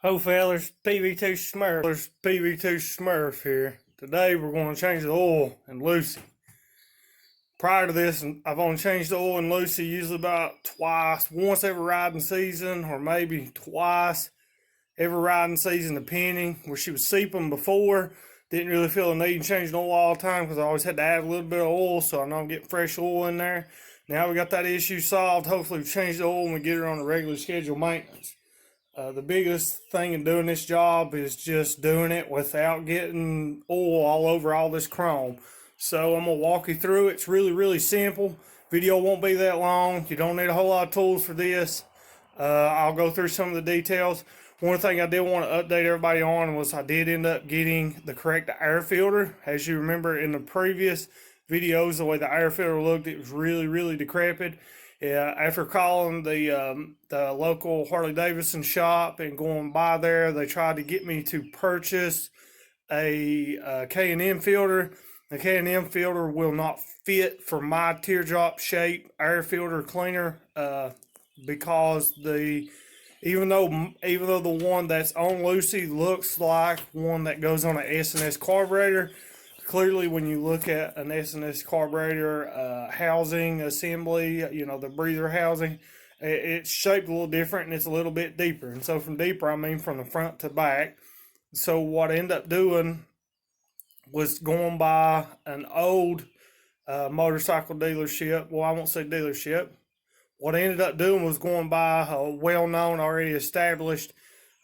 Ho fellers, PV2 Smurf here. Today we're going to change the oil in Lucy. Prior to this, I've only changed the oil in Lucy usually about twice, once every riding season, or maybe twice every riding season, depending. Where she was seeping before, didn't really feel the need to change the oil all the time because I always had to add a little bit of oil, so I know I'm getting fresh oil in there. Now we got that issue solved. Hopefully we change the oil and we get her on a regular scheduled maintenance. The biggest thing in doing this job is just doing it without getting oil all over all this chrome. So I'm going to walk you through it. It's really simple. Video won't be that long. You don't need a whole lot of tools for this. I'll go through some of the details. One thing I did want to update everybody on was I did end up getting the correct air filter. As you remember in the previous videos, the way the air filter looked, it was really decrepit. Yeah, after calling the local Harley Davidson shop and going by there, they tried to get me to purchase a K&M filter. The K&M filter will not fit for my teardrop shape air filter cleaner because even though the one that's on Lucy looks like one that goes on an S&S carburetor, clearly when you look at an S&S carburetor housing assembly, you know, the breather housing, it's shaped a little different and it's a little bit deeper. And so from deeper, I mean from the front to back. So what I ended up doing was going by an old motorcycle dealership. Well, I won't say dealership. What I ended up doing was going by a well-known, already established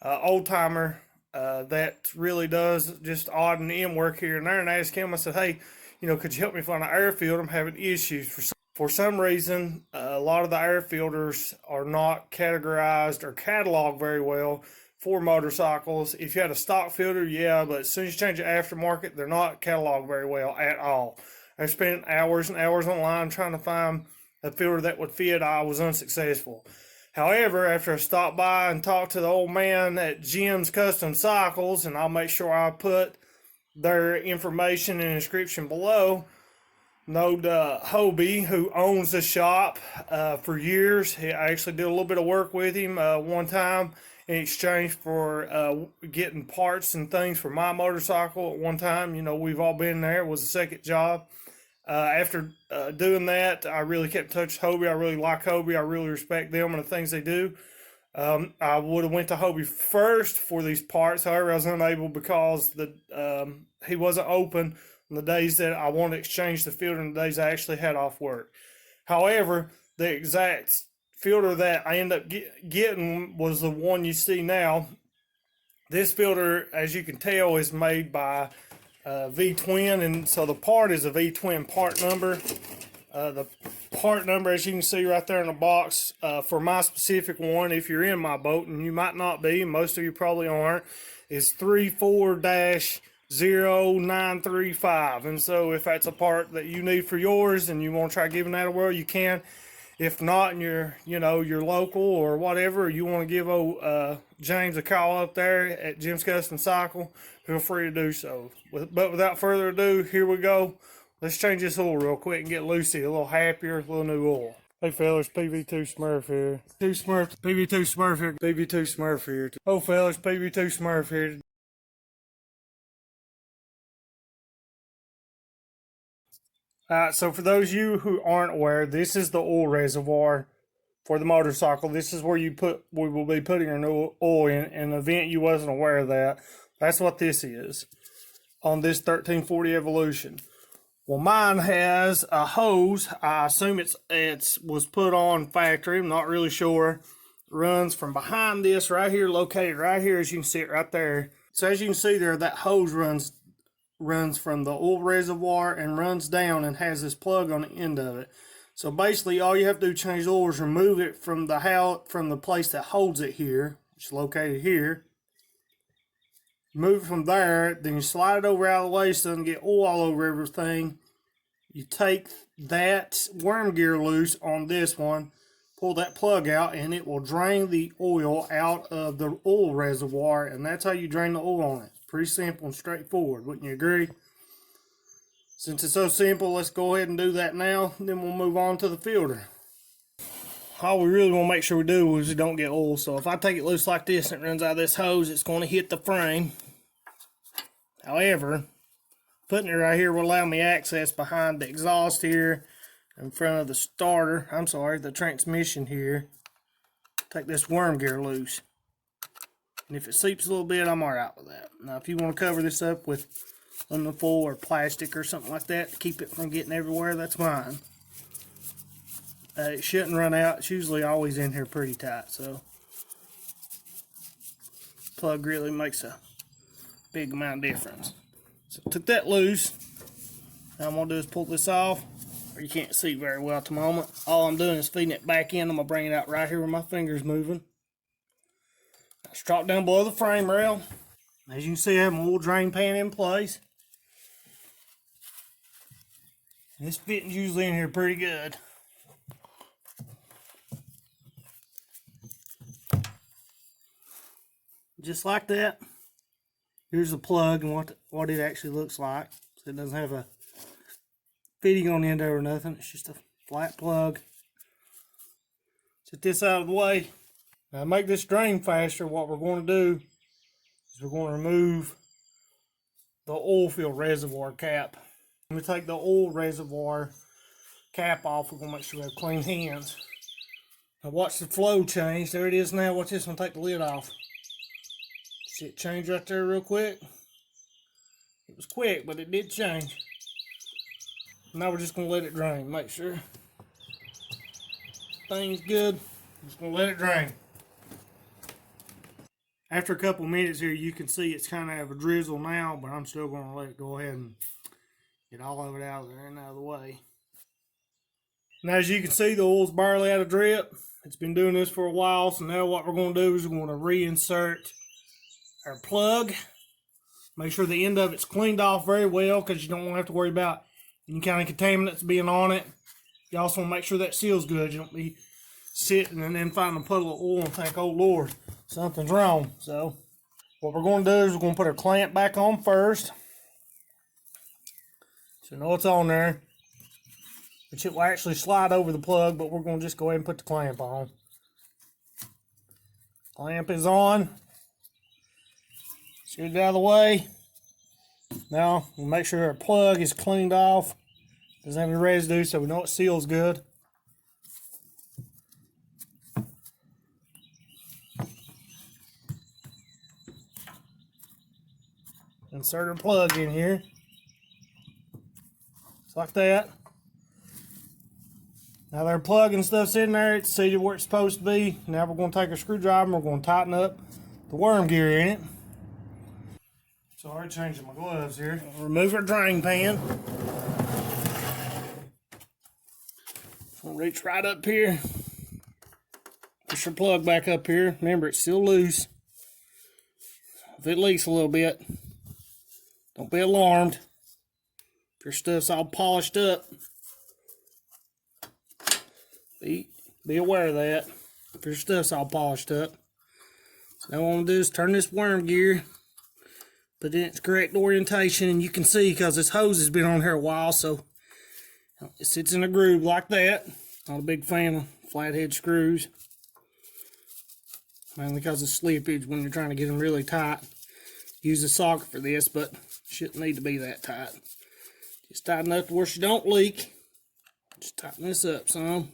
old-timer that really does just odd and end work here and there, and I asked him, I said, hey, you know, could you help me find an air filter? I'm having issues. For some reason, a lot of the air filters are not categorized or cataloged very well for motorcycles. If you had a stock filter, yeah, but as soon as you change the aftermarket, they're not cataloged very well at all. I spent hours and hours online trying to find a filter that would fit. I was unsuccessful. However, after I stopped by and talked to the old man at Jim's Custom Cycles, and I'll make sure I put their information in the description below, knowed Hobie, who owns the shop for years. I actually did a little bit of work with him one time in exchange for getting parts and things for my motorcycle at one time. You know, we've all been there. It was a second job. After doing that, I really kept in touch with Hobie. I really like Hobie. I really respect them and the things they do. I would have went to Hobie first for these parts. However, I was unable because he wasn't open on the days that I wanted to exchange the filter and the days I actually had off work. However, the exact filter that I ended up getting was the one you see now. This filter, as you can tell, is made by V-Twin, and so the part is a V-Twin part number. The part number, as you can see right there in the box, for my specific one, if you're in my boat, and you might not be, most of you probably aren't, is 34-0935. And so if that's a part that you need for yours and you want to try giving that away, you can. If not, and you're local or whatever, you want to give James a call up there at Jim's Custom Cycle, feel free to do so. But without further ado, here we go. Let's change this oil real quick and get Lucy a little happier, a little new oil. Hey fellas, PV2 Smurf here. PV2 Smurf here. PV2 Smurf here. Oh fellas, PV2 Smurf here. So for those of you who aren't aware, this is the oil reservoir for the motorcycle. This is where we will be putting our new oil in the event you wasn't aware of that. That's what this is on this 1340 Evolution. Well, mine has a hose. I assume it was put on factory. I'm not really sure. Runs from behind this right here, located right here, as you can see it right there. So as you can see there, that hose runs from the oil reservoir and runs down and has this plug on the end of it. So basically all you have to do to change the oil is remove it from the place that holds it here, which is located here. Move it from there, then you slide it over out of the way so it doesn't get oil all over everything. You take that worm gear loose on this one, pull that plug out, and it will drain the oil out of the oil reservoir, and that's how you drain the oil on it. Pretty simple and straightforward, wouldn't you agree? Since it's so simple, let's go ahead and do that now, then we'll move on to the filter. all we really want to make sure we do is we don't get oil. So if I take it loose like this and it runs out of this hose, it's going to hit the frame. However, putting it right here will allow me access behind the exhaust here in front of the starter. I'm sorry, the transmission here. Take this worm gear loose. And if it seeps a little bit, I'm alright with that. Now, if you want to cover this up with aluminum foil or plastic or something like that to keep it from getting everywhere, that's fine. It shouldn't run out. It's usually always in here pretty tight, so plug really makes a big amount of difference. So took that loose. Now I'm going to do is pull this off. Or you can't see very well at the moment. All I'm doing is feeding it back in. I'm going to bring it out right here where my finger's moving. It's dropped down below the frame rail. As you can see, I have my oil drain pan in place. And this fitting's usually in here pretty good. Just like that. Here's the plug and what it actually looks like. So it doesn't have a fitting on the end or nothing. It's just a flat plug. Set this out of the way. Now to make this drain faster, what we're going to do is we're going to remove the oil field reservoir cap. When we take the oil reservoir cap off, we're going to make sure we have clean hands. Now watch the flow change. There it is now. Watch this one, take the lid off. See it change right there real quick? It was quick, but it did change. Now we're just going to let it drain. Make sure thing's good. Just going to let it drain. After a couple minutes here, you can see it's kind of a drizzle now, but I'm still going to let it go ahead and get all of it out of there and out of the way. Now, as you can see, the oil's barely out of drip. It's been doing this for a while, so now what we're going to do is we're going to reinsert our plug. Make sure the end of it's cleaned off very well, because you don't want to have to worry about any kind of contaminants being on it. You also want to make sure that seal's good. You don't be sitting and then find a puddle of oil and think, oh Lord, something's wrong. So what we're going to do is we're going to put our clamp back on first. So you know it's on there. Which it will actually slide over the plug, but we're going to just go ahead and put the clamp on. Clamp is on. Get it out of the way. Now we'll make sure our plug is cleaned off. Doesn't have any residue, so we know it seals good. Insert our plug in here. Just like that. Now that our plug and stuff's in there, it's seated where it's supposed to be. Now we're going to take a screwdriver and we're going to tighten up the worm gear in it. Sorry, changing my gloves here. Remove our drain pan. We'll reach right up here. Push your plug back up here. Remember, it's still loose. If it leaks a little bit, don't be alarmed. If your stuff's all polished up, be aware of that. If your stuff's all polished up. So now what I'm going to do is turn this worm gear, put it in its correct orientation, and you can see because this hose has been on here a while, so it sits in a groove like that. Not a big fan of flathead screws, mainly because of slippage when you're trying to get them really tight. Use a socket for this, but shouldn't need to be that tight. Just tighten up to where she don't leak. Just tighten this up some.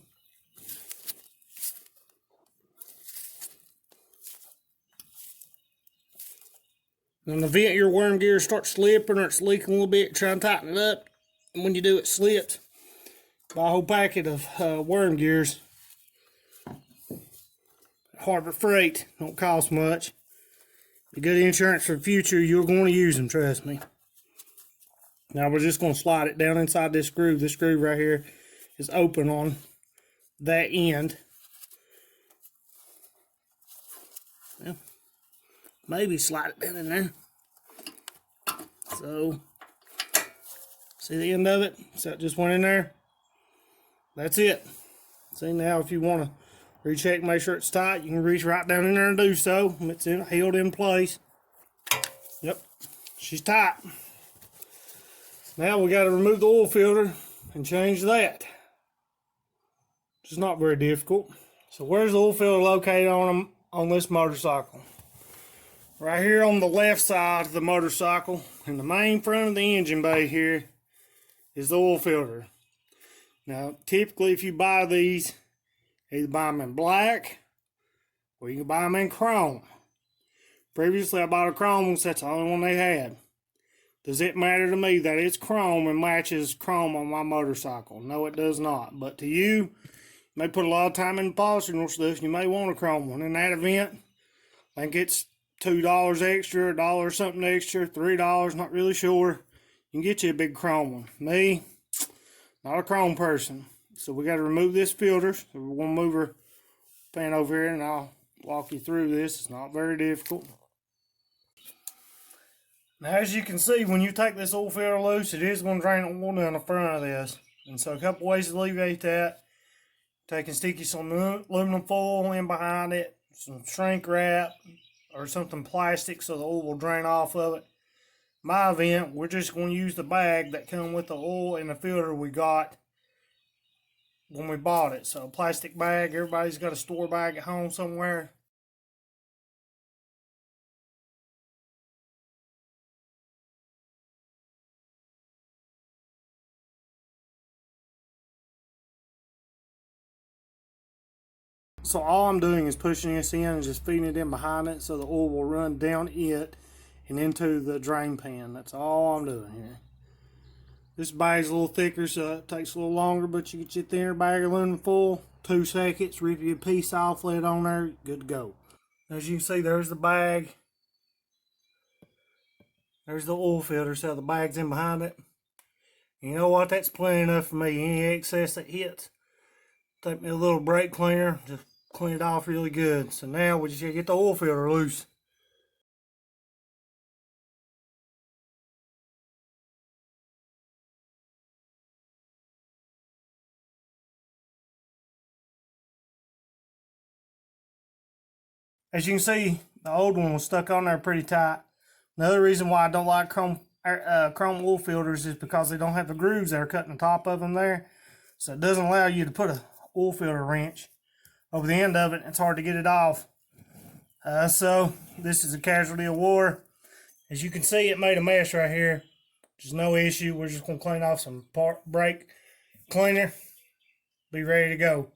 When the vent your worm gear starts slipping or it's leaking a little bit, try and tighten it up. And when you do, it slips. Buy a whole packet of worm gears. Harbor Freight, don't cost much. Be good insurance for the future. You're going to use them, trust me. Now we're just going to slide it down inside this groove. This groove right here is open on that end. Well, maybe slide it down in there. So, see the end of it? So it just went in there. That's it. See, now if you want to recheck, make sure it's tight, you can reach right down in there and do so. It's held in place. Yep, she's tight. Now we got to remove the oil filter and change that. It's not very difficult. So where's the oil filter located on this motorcycle? Right here on the left side of the motorcycle, in the main front of the engine bay here, is the oil filter. Now, typically if you buy these, either buy them in black, or you can buy them in chrome. Previously I bought a chrome one, so that's the only one they had. Does it matter to me that it's chrome and matches chrome on my motorcycle? No, it does not. But to you may put a lot of time in polishing or stuff, you may want a chrome one. In that event, I think it's $2 extra, $1 something extra, $3, not really sure. You can get you a big chrome one. Me, not a chrome person. So we got to remove this filter. So we're going to move our pan over here and I'll walk you through this. It's not very difficult. Now as you can see, when you take this oil filter loose, it is going to drain oil down the front of this. And so a couple ways to alleviate that. Taking sticky some aluminum foil in behind it, some shrink wrap, or something plastic so the oil will drain off of it. My event, we're just going to use the bag that come with the oil and the filter we got when we bought it. So a plastic bag, everybody's got a store bag at home somewhere. So all I'm doing is pushing this in and just feeding it in behind it so the oil will run down it and into the drain pan. That's all I'm doing here. This bag's a little thicker, so it takes a little longer, but you get your thinner bag of aluminum foil, 2 seconds, rip your piece off, lay it on there, good to go. As you can see, there's the bag. There's the oil filter, so the bag's in behind it. You know what, that's plenty enough for me. Any excess that hits, take me a little brake cleaner, just clean it off really good. So now we just gotta get the oil filter loose. As you can see, the old one was stuck on there pretty tight. Another reason why I don't like chrome oil filters is because they don't have the grooves that are cut in the top of them there. So it doesn't allow you to put a oil filter wrench over the end of it. It's hard to get it off. So this is a casualty of war. As you can see, it made a mess right here. There's no issue. We're just going to clean off some brake cleaner. Be ready to go.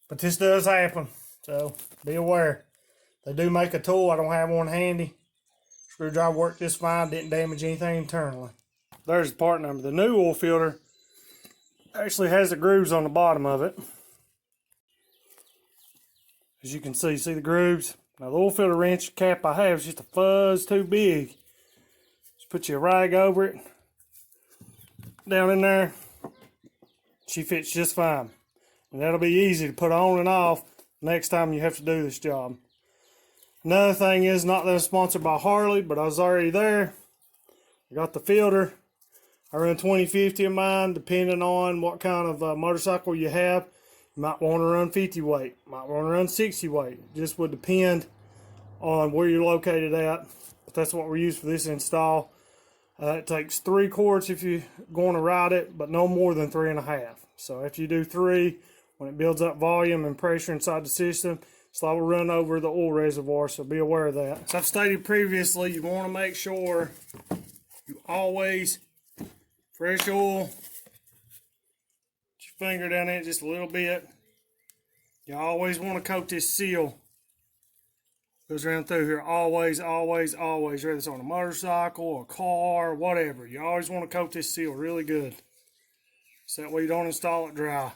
But this does happen, so be aware. They do make a tool. I don't have one handy. Screwdriver worked just fine. Didn't damage anything internally. There's the part number. The new oil filter actually has the grooves on the bottom of it. As you can see the grooves. Now the oil filter wrench cap I have is just a fuzz too big. Just put your rag over it. Down in there. She fits just fine. And that'll be easy to put on and off next time you have to do this job. Another thing is, not that I'm sponsored by Harley, but I was already there. I got the filter. I run 2050 in mine, depending on what kind of motorcycle you have. You might want to run 50 weight, might want to run 60 weight. It just would depend on where you're located at. But that's what we use for this install. It takes 3 quarts if you're going to ride it, but no more than 3.5. So if you do 3, when it builds up volume and pressure inside the system, it's liable to run over the oil reservoir, so be aware of that. As I've stated previously, you want to make sure you always fresh oil. Put your finger down in it just a little bit. You always want to coat this seal. Goes around through here. Always, always, always. Whether it's on a motorcycle, a car, whatever. You always want to coat this seal really good. So that way you don't install it dry.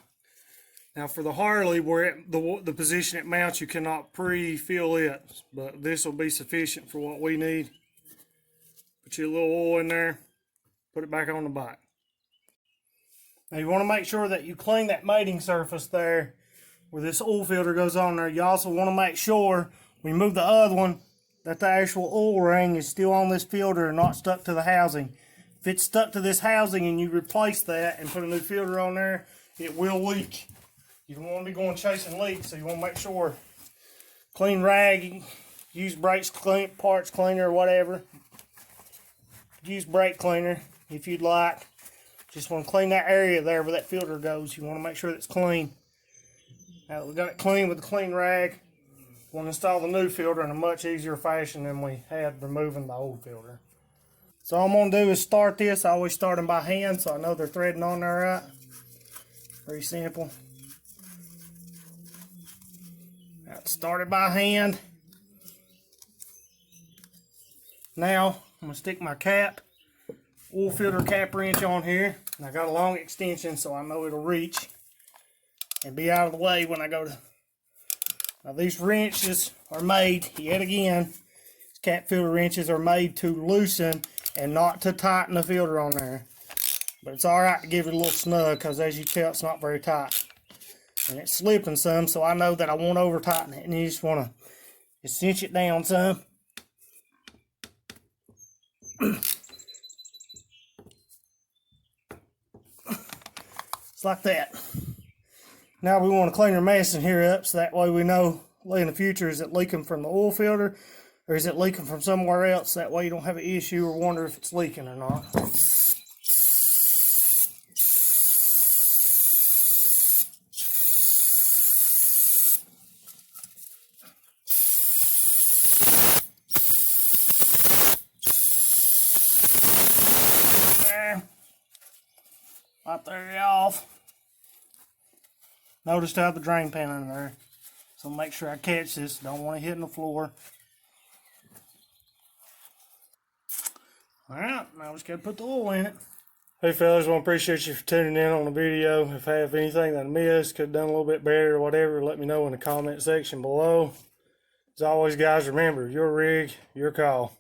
Now for the Harley, where the position it mounts, you cannot pre-fill it. But this will be sufficient for what we need. Put your little oil in there. Put it back on the bike. Now you want to make sure that you clean that mating surface there where this oil filter goes on there. You also want to make sure when you move the other one that the actual oil ring is still on this filter and not stuck to the housing. If it's stuck to this housing and you replace that and put a new filter on there, it will leak. You don't want to be going chasing leaks, so you want to make sure. Clean rag, use brakes clean, parts cleaner or whatever. Use brake cleaner if you'd like. Just want to clean that area there where that filter goes. You want to make sure that's clean. Now that we got it clean with the clean rag, we'll install the new filter in a much easier fashion than we had removing the old filter. So all I'm going to do is start this. I always start them by hand so I know they're threading on there right. Very simple. Got started by hand. Now I'm going to stick my oil filter cap wrench on here. And I got a long extension so I know it'll reach and be out of the way when I go to. Now these wrenches are made, yet again, these cap filter wrenches are made to loosen and not to tighten the filter on there. But it's alright to give it a little snug because as you tell, it's not very tight. And it's slipping some, so I know that I won't over tighten it. And you just want to cinch it down some. It's like that. Now we want to clean our mess in here up so that way we know in the future, is it leaking from the oil filter or is it leaking from somewhere else? That way you don't have an issue or wonder if it's leaking or not. Right there off. Noticed I have the drain pan in there. So make sure I catch this. Don't want to hit on the floor. Alright, now we just gotta put the oil in it. Hey fellas, I want to appreciate you for tuning in on the video. If I have anything that I missed, could have done a little bit better or whatever, let me know in the comment section below. As always guys, remember, your rig, your call.